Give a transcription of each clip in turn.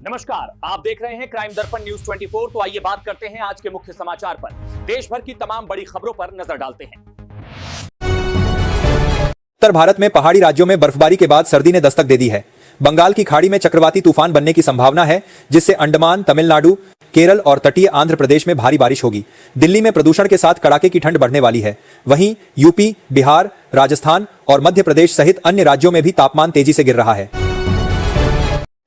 नमस्कार, आप देख रहे हैं क्राइम दर्पण न्यूज 24। तो आइए बात करते हैं आज के मुख्य समाचार पर। देश भर की तमाम बड़ी खबरों पर नजर डालते हैं। उत्तर भारत में पहाड़ी राज्यों में बर्फबारी के बाद सर्दी ने दस्तक दे दी है। बंगाल की खाड़ी में चक्रवाती तूफान बनने की संभावना है, जिससे अंडमान, तमिलनाडु, केरल और तटीय आंध्र प्रदेश में भारी बारिश होगी। दिल्ली में प्रदूषण के साथ कड़ाके की ठंड बढ़ने वाली है। वहीं यूपी, बिहार, राजस्थान और मध्य प्रदेश सहित अन्य राज्यों में भी तापमान तेजी से गिर रहा है।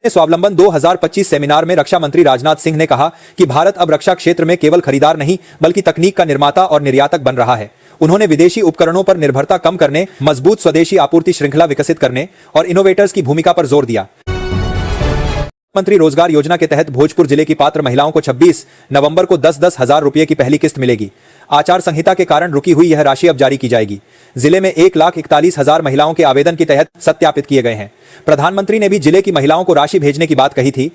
स्वावलंबन 2025 सेमिनार में रक्षा मंत्री राजनाथ सिंह ने कहा कि भारत अब रक्षा क्षेत्र में केवल खरीदार नहीं बल्कि तकनीक का निर्माता और निर्यातक बन रहा है। उन्होंने विदेशी उपकरणों पर निर्भरता कम करने, मजबूत स्वदेशी आपूर्ति श्रृंखला विकसित करने और इनोवेटर्स की भूमिका पर जोर दिया। मंत्री रोजगार योजना के तहत भोजपुर जिले की पात्र महिलाओं को 26 नवंबर को 10-10 हजार रुपए की पहली किस्त मिलेगी। आचार संहिता के कारण रुकी हुई यह राशि अब जारी की जाएगी। जिले में 1,41,000 महिलाओं के आवेदन के तहत सत्यापित किए गए हैं। प्रधानमंत्री ने भी जिले की महिलाओं को राशि भेजने की बात कही थी।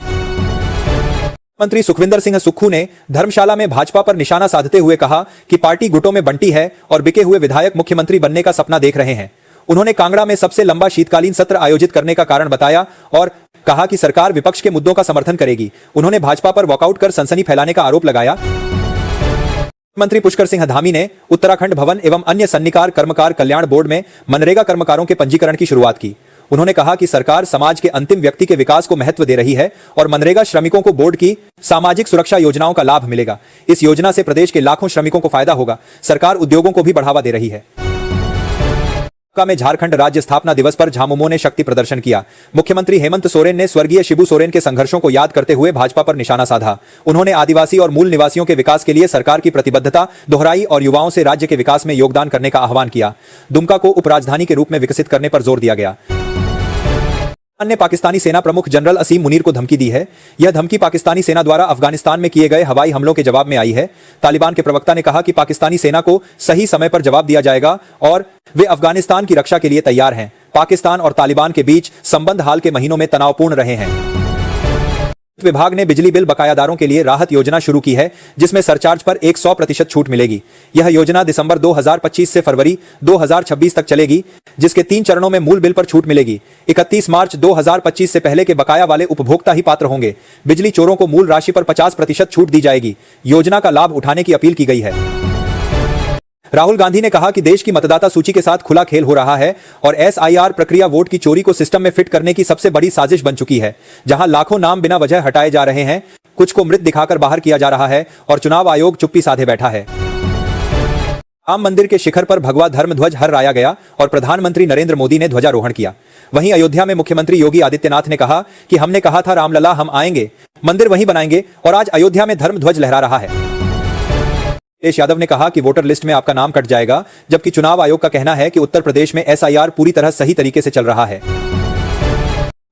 मंत्री सुखविंदर सिंह सुक्खू ने धर्मशाला में भाजपा पर निशाना साधते हुए कहा कि पार्टी गुटों में बंटी है और बिके हुए विधायक मुख्यमंत्री बनने का सपना देख रहे हैं। उन्होंने कांगड़ा में सबसे लंबा शीतकालीन सत्र आयोजित करने का कारण बताया और कहा कि सरकार विपक्ष के मुद्दों का समर्थन करेगी। उन्होंने भाजपा पर वॉकआउट कर सनसनी फैलाने का आरोप लगाया। मंत्री पुष्कर सिंह धामी ने उत्तराखंड भवन एवं अन्य सन्निकार कर्मकार कल्याण बोर्ड में मनरेगा कर्मकारों के पंजीकरण की शुरुआत की। उन्होंने कहा कि सरकार समाज के अंतिम व्यक्ति के विकास को महत्व दे रही है और मनरेगा श्रमिकों को बोर्ड की सामाजिक सुरक्षा योजनाओं का लाभ मिलेगा। इस योजना से प्रदेश के लाखों श्रमिकों को फायदा होगा। सरकार उद्योगों को भी बढ़ावा दे रही है। में झारखंड राज्य स्थापना दिवस पर झामुमो ने शक्ति प्रदर्शन किया। मुख्यमंत्री हेमंत सोरेन ने स्वर्गीय शिबू सोरेन के संघर्षों को याद करते हुए भाजपा पर निशाना साधा। उन्होंने आदिवासी और मूल निवासियों के विकास के लिए सरकार की प्रतिबद्धता दोहराई और युवाओं से राज्य के विकास में योगदान करने का आह्वान किया। दुमका को उपराजधानी के रूप में विकसित करने पर जोर दिया गया। ने पाकिस्तानी सेना प्रमुख जनरल असीम मुनीर को धमकी दी है। यह धमकी पाकिस्तानी सेना द्वारा अफगानिस्तान में किए गए हवाई हमलों के जवाब में आई है। तालिबान के प्रवक्ता ने कहा कि पाकिस्तानी सेना को सही समय पर जवाब दिया जाएगा और वे अफगानिस्तान की रक्षा के लिए तैयार हैं। पाकिस्तान और तालिबान के बीच संबंध हाल के महीनों में तनावपूर्ण रहे हैं। विभाग ने बिजली बिल बकायादारों के लिए राहत योजना शुरू की है, जिसमें सरचार्ज पर 100% छूट मिलेगी। यह योजना दिसंबर 2025 से फरवरी 2026 तक चलेगी, जिसके 3 चरणों में मूल बिल पर छूट मिलेगी। 31 मार्च 2025 से पहले के बकाया वाले उपभोक्ता ही पात्र होंगे। बिजली चोरों को मूल राशि पर 50% छूट दी जाएगी। योजना का लाभ उठाने की अपील की गई है। राहुल गांधी ने कहा कि देश की मतदाता सूची के साथ खुला खेल हो रहा है और SIR प्रक्रिया वोट की चोरी को सिस्टम में फिट करने की सबसे बड़ी साजिश बन चुकी है, जहां लाखों नाम बिना वजह हटाए जा रहे हैं, कुछ को मृत दिखाकर बाहर किया जा रहा है और चुनाव आयोग चुप्पी साधे बैठा है। राम मंदिर के शिखर पर भगवा धर्म ध्वज हराया गया और प्रधानमंत्री नरेंद्र मोदी ने ध्वजारोहण किया। वहीं अयोध्या में मुख्यमंत्री योगी आदित्यनाथ ने कहा कि हमने कहा था रामलला हम आएंगे, मंदिर वहीं बनाएंगे और आज अयोध्या में धर्म ध्वज लहरा रहा है। अखिलेश यादव ने कहा कि वोटर लिस्ट में आपका नाम कट जाएगा, जबकि चुनाव आयोग का कहना है कि उत्तर प्रदेश में SIR पूरी तरह सही तरीके से चल रहा है।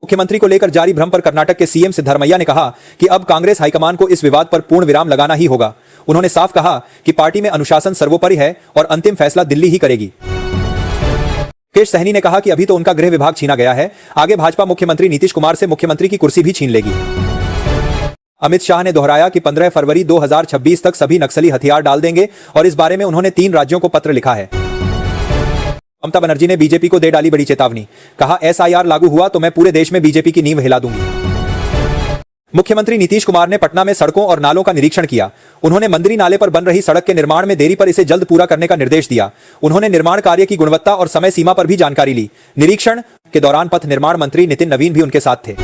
मुख्यमंत्री को लेकर जारी भ्रम पर कर्नाटक के CM सिद्धरमैया ने कहा कि अब कांग्रेस हाईकमान को इस विवाद पर पूर्ण विराम लगाना ही होगा। उन्होंने साफ कहा कि पार्टी में अनुशासन सर्वोपरि है और अंतिम फैसला दिल्ली ही करेगी। मुकेश सहनी ने कहा कि अभी तो उनका गृह विभाग छीना गया है, आगे भाजपा मुख्यमंत्री नीतीश कुमार से मुख्यमंत्री की कुर्सी भी छीन लेगी। अमित शाह ने दोहराया कि 15 फरवरी 2026 तक सभी नक्सली हथियार डाल देंगे और इस बारे में उन्होंने 3 राज्यों को पत्र लिखा है। ममता बनर्जी ने बीजेपी को दे डाली बड़ी चेतावनी। कहा SIR लागू हुआ तो मैं पूरे देश में बीजेपी की नींव हिला दूंगी। मुख्यमंत्री नीतीश कुमार ने पटना में सड़कों और नालों का निरीक्षण किया। उन्होंने मंदिरी नाले पर बन रही सड़क के निर्माण में देरी पर इसे जल्द पूरा करने का निर्देश दिया। उन्होंने निर्माण कार्य की गुणवत्ता और समय सीमा पर भी जानकारी ली। निरीक्षण के दौरान पथ निर्माण मंत्री नितिन नवीन भी उनके साथ थे।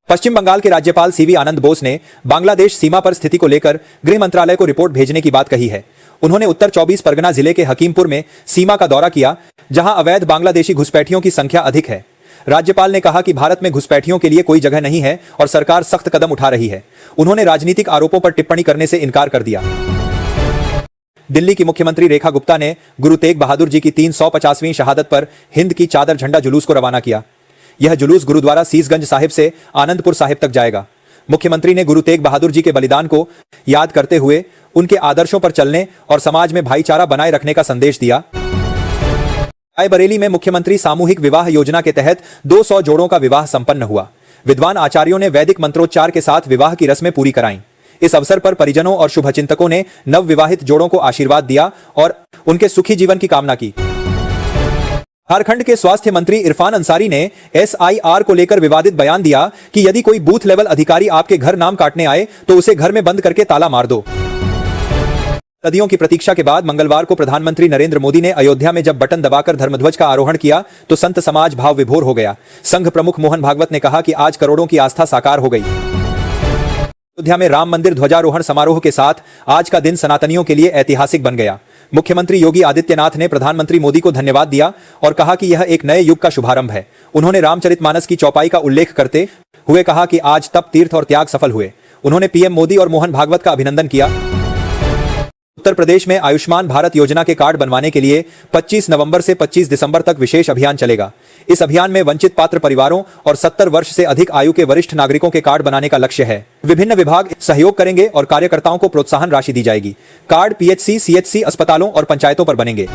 पश्चिम बंगाल के राज्यपाल CV आनंद बोस ने बांग्लादेश सीमा पर स्थिति को लेकर गृह मंत्रालय को रिपोर्ट भेजने की बात कही है। उन्होंने उत्तर 24 परगना जिले के हकीमपुर में सीमा का दौरा किया, जहां अवैध बांग्लादेशी घुसपैठियों की संख्या अधिक है। राज्यपाल ने कहा कि भारत में घुसपैठियों के लिए कोई जगह नहीं है और सरकार सख्त कदम उठा रही है। उन्होंने राजनीतिक आरोपों पर टिप्पणी करने से इनकार कर दिया। दिल्ली की मुख्यमंत्री रेखा गुप्ता ने गुरु तेग बहादुर जी की 350वीं शहादत पर हिंद की चादर झंडा जुलूस को रवाना किया। यह जुलूस गुरुद्वारा सीसगंज साहिब से आनंदपुर साहिब तक जाएगा। मुख्यमंत्री ने गुरु तेग बहादुर जी के बलिदान को याद करते हुए उनके आदर्शों पर चलने और समाज में भाईचारा बनाए रखने का संदेश दिया। रायबरेली में मुख्यमंत्री सामूहिक विवाह योजना के तहत 200 जोड़ों का विवाह संपन्न हुआ। विद्वान आचार्यों ने वैदिक मंत्रोच्चार के साथ विवाह की रस्में पूरी कराईं। इस अवसर पर परिजनों और शुभचिंतकों ने नव विवाहित जोड़ों को आशीर्वाद दिया और उनके सुखी जीवन की कामना की। झारखंड के स्वास्थ्य मंत्री इरफान अंसारी ने SIR को लेकर विवादित बयान दिया कि यदि कोई बूथ लेवल अधिकारी आपके घर नाम काटने आए तो उसे घर में बंद करके ताला मार दो। सदियों की प्रतीक्षा के बाद मंगलवार को प्रधानमंत्री नरेंद्र मोदी ने अयोध्या में जब बटन दबाकर धर्मध्वज का आरोहण किया तो संत समाज भाव विभोर हो गया। संघ प्रमुख मोहन भागवत ने कहा कि आज करोड़ों की आस्था साकार हो गई। अयोध्या में राम मंदिर ध्वजारोहण समारोह के साथ आज का दिन सनातनियों के लिए ऐतिहासिक बन गया। मुख्यमंत्री योगी आदित्यनाथ ने प्रधानमंत्री मोदी को धन्यवाद दिया और कहा कि यह एक नए युग का शुभारंभ है। उन्होंने रामचरितमानस की चौपाई का उल्लेख करते हुए कहा कि आज तप, तीर्थ और त्याग सफल हुए। उन्होंने पीएम मोदी और मोहन भागवत का अभिनंदन किया। उत्तर प्रदेश में आयुष्मान भारत योजना के कार्ड बनवाने के लिए 25 नवंबर से 25 दिसंबर तक विशेष अभियान चलेगा। इस अभियान में वंचित पात्र परिवारों और 70 वर्ष से अधिक आयु के वरिष्ठ नागरिकों के कार्ड बनाने का लक्ष्य है। विभिन्न विभाग सहयोग करेंगे और कार्यकर्ताओं को प्रोत्साहन राशि दी जाएगी। कार्ड PHC, CHC अस्पतालों और पंचायतों पर बनेंगे।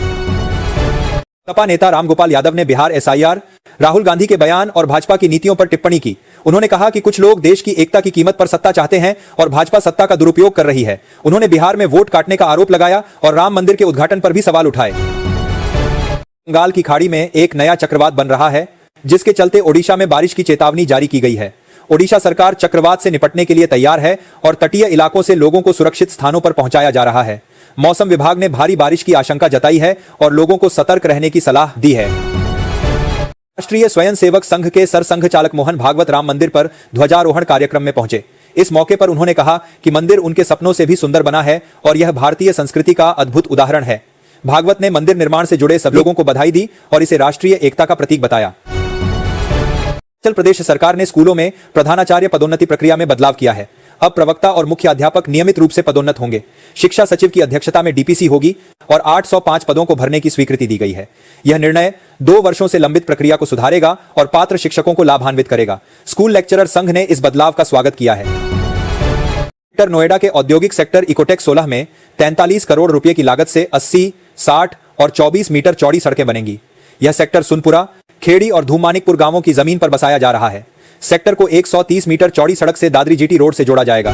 सपा नेता रामगोपाल यादव ने बिहार SIR, राहुल गांधी के बयान और भाजपा की नीतियों पर टिप्पणी की। उन्होंने कहा कि कुछ लोग देश की एकता की कीमत पर सत्ता चाहते हैं और भाजपा सत्ता का दुरुपयोग कर रही है। उन्होंने बिहार में वोट काटने का आरोप लगाया और राम मंदिर के उद्घाटन पर भी सवाल उठाए। बंगाल की खाड़ी में एक नया चक्रवात बन रहा है, जिसके चलते ओडिशा में बारिश की चेतावनी जारी की गई है। ओडिशा सरकार चक्रवात से निपटने के लिए तैयार है और तटीय इलाकों से लोगों को सुरक्षित स्थानों पर पहुंचाया जा रहा है। मौसम विभाग ने भारी बारिश की आशंका जताई है और लोगों को सतर्क रहने की सलाह दी है। राष्ट्रीय स्वयंसेवक संघ के सरसंघ चालक मोहन भागवत राम मंदिर पर ध्वजारोहण कार्यक्रम में पहुंचे। इस मौके पर उन्होंने कहा कि मंदिर उनके सपनों से भी सुंदर बना है और यह भारतीय संस्कृति का अद्भुत उदाहरण है। भागवत ने मंदिर निर्माण से जुड़े सब लोगों को बधाई दी और इसे राष्ट्रीय एकता का प्रतीक बताया। हिमाचल प्रदेश सरकार ने स्कूलों में प्रधानाचार्य पदोन्नति प्रक्रिया में बदलाव किया है। अब प्रवक्ता और मुख्य अध्यापक नियमित रूप से पदोन्नत होंगे। शिक्षा सचिव की अध्यक्षता में DPC होगी और 805 पदों को भरने की स्वीकृति दी गई है। यह निर्णय 2 वर्षों से लंबित प्रक्रिया को सुधारेगा और पात्र शिक्षकों को लाभान्वित करेगा। स्कूल लेक्चरर संघ ने इस बदलाव का स्वागत किया है। ग्रेटर नोएडा के औद्योगिक सेक्टर इकोटेक 16 में 43 करोड़ रुपए की लागत से 80, 60 और 24 मीटर चौड़ी सड़कें बनेंगी। यह सेक्टर सुनपुरा, खेड़ी और धूमानिकपुर गांवों की जमीन पर बसाया जा रहा है। सेक्टर को 130 मीटर चौड़ी सड़क से दादरी GT रोड से जोड़ा जाएगा।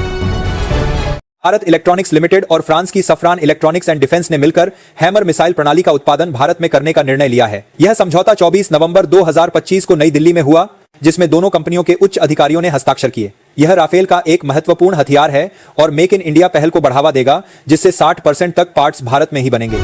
भारत इलेक्ट्रॉनिक्स लिमिटेड और फ्रांस की सफ्रान इलेक्ट्रॉनिक्स एंड डिफेंस ने मिलकर हैमर मिसाइल प्रणाली का उत्पादन भारत में करने का निर्णय लिया है। यह समझौता 24 नवंबर 2025 को नई दिल्ली में हुआ, जिसमें दोनों कंपनियों के उच्च अधिकारियों ने हस्ताक्षर किए। यह राफेल का एक महत्वपूर्ण हथियार है और मेक इन इंडिया पहल को बढ़ावा देगा, जिससे 60% तक पार्ट्स भारत में ही बनेंगे।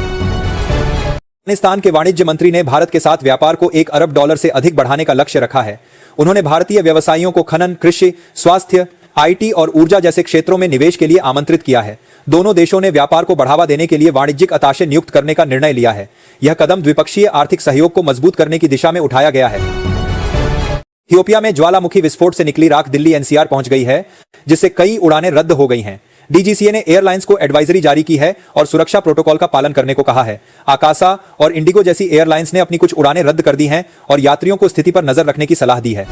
अफगानिस्तान के वाणिज्य मंत्री ने भारत के साथ व्यापार को $1 अरब से अधिक बढ़ाने का लक्ष्य रखा है। उन्होंने भारतीय व्यवसायियों को खनन, कृषि, स्वास्थ्य, IT और ऊर्जा जैसे क्षेत्रों में निवेश के लिए आमंत्रित किया है। दोनों देशों ने व्यापार को बढ़ावा देने के लिए वाणिज्यिक अताशे नियुक्त करने का निर्णय लिया है। यह कदम द्विपक्षीय आर्थिक सहयोग को मजबूत करने की दिशा में उठाया गया है। इथियोपिया में ज्वालामुखी विस्फोट से निकली राख दिल्ली NCR पहुंच गई है, जिससे कई उड़ानें रद्द हो गई हैं। DGCA ने एयरलाइंस को एडवाइजरी जारी की है और सुरक्षा प्रोटोकॉल का पालन करने को कहा है। आकाशा और इंडिगो जैसी एयरलाइंस ने अपनी कुछ उड़ानें रद्द कर दी हैं और यात्रियों को स्थिति पर नजर रखने की सलाह दी है।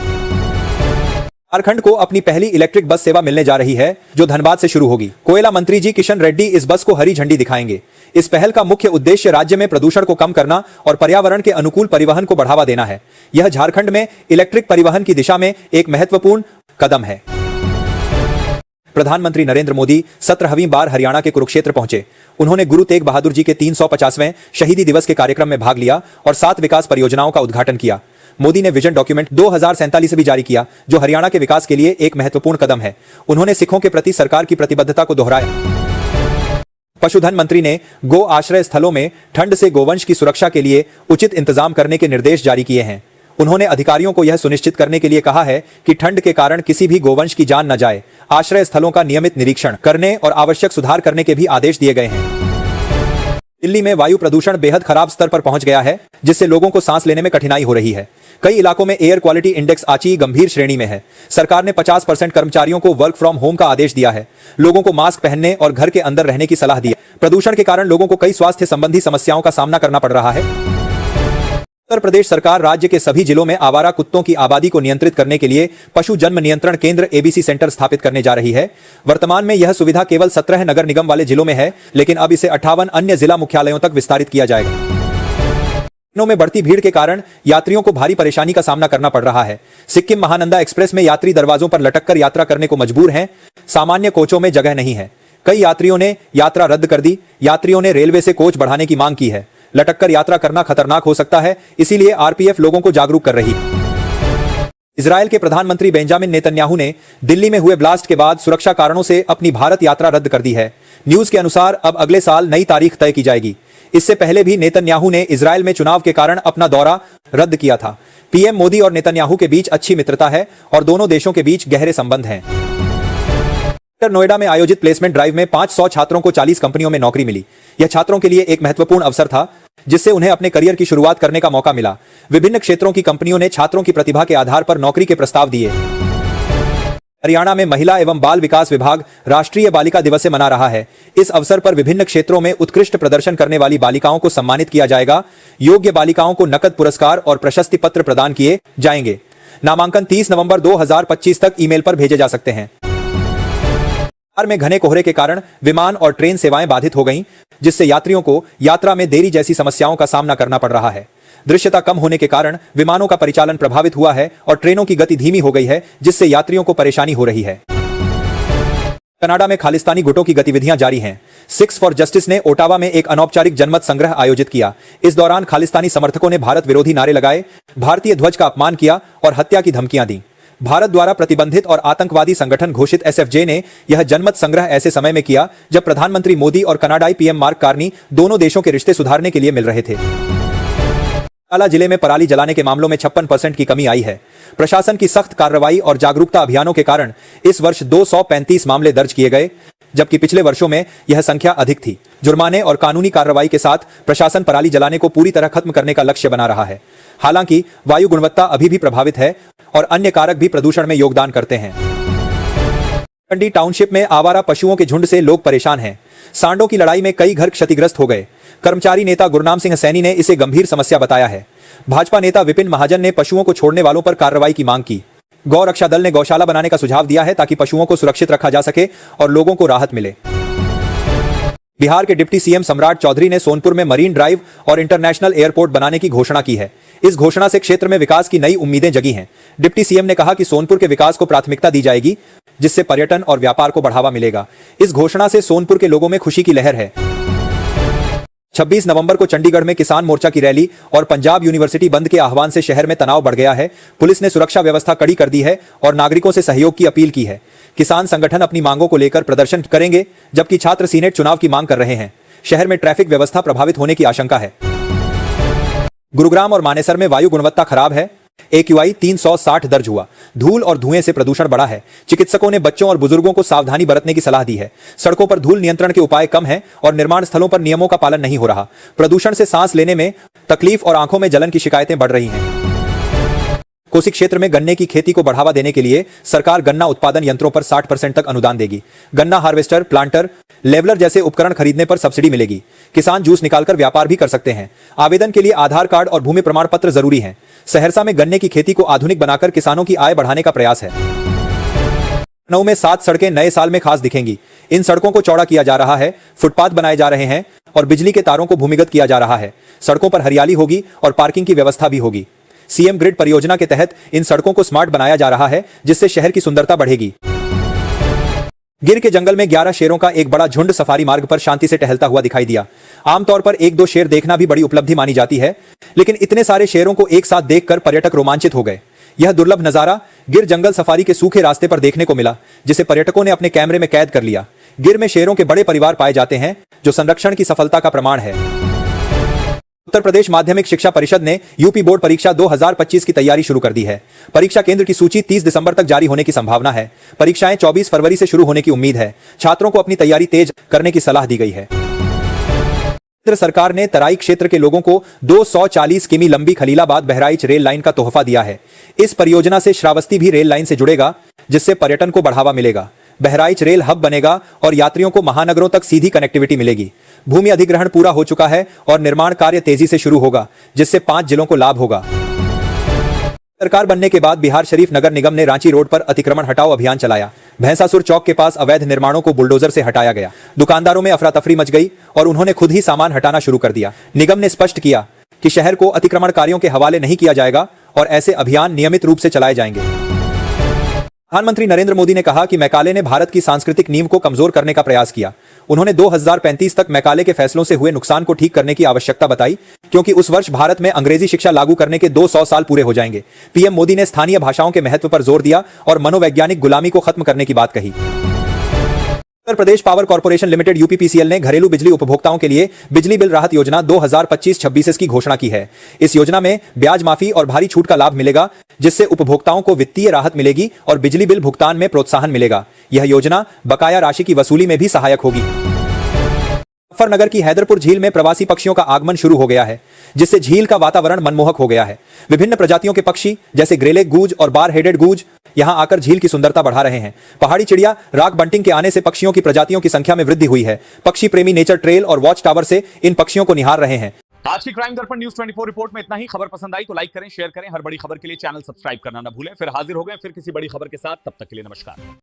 झारखंड को अपनी पहली इलेक्ट्रिक बस सेवा मिलने जा रही है, जो धनबाद से शुरू होगी। कोयला मंत्री जी किशन रेड्डी इस बस को हरी झंडी दिखाएंगे। इस पहल का मुख्य उद्देश्य राज्य में प्रदूषण को कम करना और पर्यावरण के अनुकूल परिवहन को बढ़ावा देना है। यह झारखंड में इलेक्ट्रिक परिवहन की दिशा में एक महत्वपूर्ण कदम है। प्रधानमंत्री नरेंद्र मोदी 17वीं बार हरियाणा के कुरुक्षेत्र पहुंचे। उन्होंने गुरु तेग बहादुर जी के 350वें शहीदी दिवस के कार्यक्रम में भाग लिया और 7 विकास परियोजनाओं का उद्घाटन किया। मोदी ने विजन डॉक्यूमेंट 2047 भी जारी किया, जो हरियाणा के विकास के लिए एक महत्वपूर्ण कदम है। उन्होंने सिखों के प्रति सरकार की प्रतिबद्धता को दोहराया। पशुधन मंत्री ने गो आश्रय स्थलों में ठंड से गोवंश की सुरक्षा के लिए उचित इंतजाम करने के निर्देश जारी किए हैं। उन्होंने अधिकारियों को यह सुनिश्चित करने के लिए कहा है कि ठंड के कारण किसी भी गोवंश की जान न जाए। आश्रय स्थलों का नियमित निरीक्षण करने और आवश्यक सुधार करने के भी आदेश दिए गए हैं। दिल्ली में वायु प्रदूषण बेहद खराब स्तर पर पहुंच गया है, जिससे लोगों को सांस लेने में कठिनाई हो रही है। कई इलाकों में एयर क्वालिटी इंडेक्स आची गंभीर श्रेणी में है। सरकार ने 50% कर्मचारियों को वर्क फ्रॉम होम का आदेश दिया है। लोगों को मास्क पहनने और घर के अंदर रहने की सलाह दी है। प्रदूषण के कारण लोगों को कई स्वास्थ्य संबंधी समस्याओं का सामना करना पड़ रहा है। उत्तर प्रदेश सरकार राज्य के सभी जिलों में आवारा कुत्तों की आबादी को नियंत्रित करने के लिए पशु जन्म नियंत्रण केंद्र ABC सेंटर स्थापित करने जा रही है। वर्तमान में यह सुविधा केवल 17 नगर निगम वाले जिलों में है, लेकिन अब इसे 58 अन्य जिला मुख्यालयों तक विस्तारित किया जाएगा। ट्रेनों में बढ़ती भीड़ के कारण यात्रियों को भारी परेशानी का सामना करना पड़ रहा है। सिक्किम महानंदा एक्सप्रेस में यात्री दरवाजों पर लटककर यात्रा करने को मजबूर हैं। सामान्य कोचों में जगह नहीं है। कई यात्रियों ने यात्रा रद्द कर दी। यात्रियों ने रेलवे से कोच बढ़ाने की मांग की है। लटककर यात्रा करना खतरनाक हो सकता है, इसीलिए आरपीएफ लोगों को जागरूक कर रही है। इजरायल के प्रधानमंत्री बेंजामिन नेतन्याहू ने दिल्ली में हुए ब्लास्ट के बाद सुरक्षा कारणों से अपनी भारत यात्रा रद्द कर दी है। न्यूज के अनुसार अब अगले साल नई तारीख तय की जाएगी। इससे पहले भी नेतन्याहू ने इजरायल में चुनाव के कारण अपना दौरा रद्द किया था। पीएम मोदी और नेतन्याहू के बीच अच्छी मित्रता है और दोनों देशों के बीच गहरे संबंध हैं। नोएडा में आयोजित प्लेसमेंट ड्राइव में 500 छात्रों को 40 कंपनियों में नौकरी मिली। यह छात्रों के लिए एक महत्वपूर्ण अवसर था, जिससे उन्हें अपने करियर की शुरुआत करने का मौका मिला। विभिन्न क्षेत्रों की कंपनियों ने छात्रों की प्रतिभा के आधार पर नौकरी के प्रस्ताव दिए। हरियाणा में महिला एवं बाल विकास विभाग राष्ट्रीय बालिका दिवस से मना रहा है। इस अवसर पर विभिन्न क्षेत्रों में उत्कृष्ट प्रदर्शन करने वाली बालिकाओं को सम्मानित किया जाएगा। योग्य बालिकाओं को नकद पुरस्कार और प्रशस्ति पत्र प्रदान किए जाएंगे। नामांकन 30 नवंबर 2025 तक ईमेल पर भेजे जा सकते हैं। बिहार में घने कोहरे के कारण विमान और ट्रेन सेवाएं बाधित हो गईं, जिससे यात्रियों को यात्रा में देरी जैसी समस्याओं का सामना करना पड़ रहा है। दृश्यता कम होने के कारण विमानों का परिचालन प्रभावित हुआ है और ट्रेनों की गति धीमी हो गई है, जिससे यात्रियों को परेशानी हो रही है। कनाडा में खालिस्तानी गुटों की गतिविधियां जारी हैं। सिक्स फॉर जस्टिस ने ओटावा में एक अनौपचारिक जनमत संग्रह आयोजित किया। इस दौरान खालिस्तानी समर्थकों ने भारत विरोधी नारे लगाए, भारतीय ध्वज का अपमान किया और हत्या की धमकियां दी। भारत द्वारा प्रतिबंधित और आतंकवादी संगठन घोषित एसएफजे ने यह जनमत संग्रह ऐसे समय में किया जब प्रधानमंत्री मोदी और कनाडाई पीएम मार्क कार्नी दोनों देशों के रिश्ते सुधारने के लिए मिल रहे थे। अंबाला जिले में पराली जलाने के मामलों में 56% की कमी आई है। प्रशासन की सख्त कार्रवाई और जागरूकता अभियानों के कारण इस वर्ष 235 मामले दर्ज किए गए, जबकि पिछले वर्षों में यह संख्या अधिक थी। जुर्माने और कानूनी कार्रवाई के साथ प्रशासन पराली जलाने को पूरी तरह खत्म करने का लक्ष्य बना रहा है। हालांकि वायु गुणवत्ता अभी भी प्रभावित है और अन्य कारक भी प्रदूषण में योगदान करते हैं। कंडी टाउनशिप में आवारा पशुओं के झुंड से लोग परेशान हैं। सांडों की लड़ाई में कई घर क्षतिग्रस्त हो गए। कर्मचारी नेता गुरनाम सिंह सैनी ने इसे गंभीर समस्या बताया है। भाजपा नेता विपिन महाजन ने पशुओं को छोड़ने वालों पर कार्रवाई की मांग की। गौ रक्षा दल ने गौशाला बनाने का सुझाव दिया है ताकि पशुओं को सुरक्षित रखा जा सके और लोगों को राहत मिले। बिहार के डिप्टी सीएम सम्राट चौधरी ने सोनपुर में मरीन ड्राइव और इंटरनेशनल एयरपोर्ट बनाने की घोषणा की है। इस घोषणा से क्षेत्र में विकास की नई उम्मीदें जगी हैं। डिप्टी सीएम ने कहा कि सोनपुर के विकास को प्राथमिकता दी जाएगी, जिससे पर्यटन और व्यापार को बढ़ावा मिलेगा। इस घोषणा से सोनपुर के लोगों में खुशी की लहर है। 26 नवंबर को चंडीगढ़ में किसान मोर्चा की रैली और पंजाब यूनिवर्सिटी बंद के आह्वान से शहर में तनाव बढ़ गया है। पुलिस ने सुरक्षा व्यवस्था कड़ी कर दी है और नागरिकों से सहयोग की अपील की है। किसान संगठन अपनी मांगों को लेकर प्रदर्शन करेंगे, जबकि छात्र सीनेट चुनाव की मांग कर रहे हैं। शहर में ट्रैफिक व्यवस्था प्रभावित होने की आशंका है। गुरुग्राम और मानेसर में वायु गुणवत्ता खराब है। AQI 360 दर्ज हुआ। धूल और धुएं से प्रदूषण बढ़ा है। चिकित्सकों ने बच्चों और बुजुर्गों को सावधानी बरतने की सलाह दी है। सड़कों पर धूल नियंत्रण के उपाय कम हैं और निर्माण स्थलों पर नियमों का पालन नहीं हो रहा। प्रदूषण से सांस लेने में तकलीफ और आंखों में जलन की शिकायतें बढ़ रही हैं। कोसी क्षेत्र में गन्ने की खेती को बढ़ावा देने के लिए सरकार गन्ना उत्पादन यंत्रों पर 60% तक अनुदान देगी। गन्ना हार्वेस्टर, प्लांटर, लेवलर जैसे उपकरण खरीदने पर सब्सिडी मिलेगी। किसान जूस निकालकर व्यापार भी कर सकते हैं। आवेदन के लिए आधार कार्ड और भूमि प्रमाण पत्र जरूरी हैं। सहरसा में गन्ने की खेती को आधुनिक बनाकर किसानों की आय बढ़ाने का प्रयास है। लखनऊ में 7 सड़कें नए साल में खास दिखेंगी। इन सड़कों को चौड़ा किया जा रहा है, फुटपाथ बनाए जा रहे हैं और बिजली के तारों को भूमिगत किया जा रहा है। सड़कों पर हरियाली होगी और पार्किंग की व्यवस्था भी होगी। सीएम ग्रिड परियोजना के तहत इन सड़कों को स्मार्ट बनाया जा रहा है, जिससे शहर की सुंदरता बढ़ेगी। गिर के जंगल में 11 शेरों का एक बड़ा झुंड सफारी मार्ग पर शांति से टहलता हुआ दिखाई दिया। आमतौर पर 1-2 शेर देखना भी बड़ी उपलब्धि मानी जाती है, लेकिन इतने सारे शेरों को एक साथ देखकर पर्यटक रोमांचित हो गए। यह दुर्लभ नजारा गिर जंगल सफारी के सूखे रास्ते पर देखने को मिला, जिसे पर्यटकों ने अपने कैमरे में कैद कर लिया। गिर में शेरों के बड़े परिवार पाए जाते हैं, जो संरक्षण की सफलता का प्रमाण है। उत्तर प्रदेश माध्यमिक शिक्षा परिषद ने यूपी बोर्ड परीक्षा 2025 की तैयारी शुरू कर दी है। परीक्षा केंद्र की सूची 30 दिसंबर तक जारी होने की संभावना है। परीक्षाएं 24 फरवरी से शुरू होने की उम्मीद है। छात्रों को अपनी तैयारी तेज करने की सलाह दी गई है। केंद्र सरकार ने तराई क्षेत्र के लोगों को 240 किमी लंबी खलीलाबाद बहराइच रेल लाइन का तोहफा दिया है। इस परियोजना से श्रावस्ती भी रेल लाइन से जुड़ेगा, जिससे पर्यटन को बढ़ावा मिलेगा। बहराइच रेल हब बनेगा और यात्रियों को महानगरों तक सीधी कनेक्टिविटी मिलेगी। भूमि अधिग्रहण पूरा हो चुका है और निर्माण कार्य तेजी से शुरू होगा, जिससे 5 जिलों को लाभ होगा। सरकार बनने के बाद बिहार शरीफ नगर निगम ने रांची रोड पर अतिक्रमण हटाओ अभियान चलाया। भैंसासुर चौक के पास अवैध निर्माणों को बुलडोजर से हटाया गया। दुकानदारों में अफरा तफरी मच गई और उन्होंने खुद ही सामान हटाना शुरू कर दिया। निगम ने स्पष्ट किया कि शहर को अतिक्रमणकारियों के हवाले नहीं किया जाएगा और ऐसे अभियान नियमित रूप से चलाए जाएंगे। प्रधानमंत्री नरेंद्र मोदी ने कहा कि मैकाले ने भारत की सांस्कृतिक नींव को कमजोर करने का प्रयास किया। उन्होंने 2035 तक मैकाले के फैसलों से हुए नुकसान को ठीक करने की आवश्यकता बताई, क्योंकि उस वर्ष भारत में अंग्रेजी शिक्षा लागू करने के 200 साल पूरे हो जाएंगे। पीएम मोदी ने स्थानीय भाषाओं के महत्व पर जोर दिया और मनोवैज्ञानिक गुलामी को खत्म करने की बात कही। Uttar Pradesh power corporation limited UPPCL ने घरेलू बिजली उपभोक्ताओं के लिए बिजली बिल राहत योजना 2025-26 की घोषणा की है। इस योजना में ब्याज माफी और भारी छूट का लाभ मिलेगा, जिससे उपभोक्ताओं को वित्तीय राहत मिलेगी और बिजली बिल भुगतान में प्रोत्साहन मिलेगा। यह योजना बकाया राशि की वसूली में भी सहायक होगी। मुजफ्फरनगर की हैदरपुर झील में प्रवासी पक्षियों का आगमन शुरू हो गया है, जिससे झील का वातावरण मनमोहक हो गया है। विभिन्न प्रजातियों के पक्षी जैसे ग्रेलेग गूज और बार हेडेड गूज यहां आकर झील की सुंदरता बढ़ा रहे हैं। पहाड़ी चिड़िया रॉक बंटिंग के आने से पक्षियों की प्रजातियों की संख्या में वृद्धि हुई है। पक्षी प्रेमी नेचर ट्रेल और वॉच टावर से इन पक्षियों को निहार रहे हैं। आज की क्राइम दर्पण न्यूज 24 रिपोर्ट में इतना ही। खबर पसंद आई तो लाइक करें, शेयर करें। हर बड़ी खबर के लिए चैनल सब्सक्राइब करना ना भूलें। फिर हाजिर हो गए फिर किसी बड़ी खबर के साथ। तब तक के लिए नमस्कार।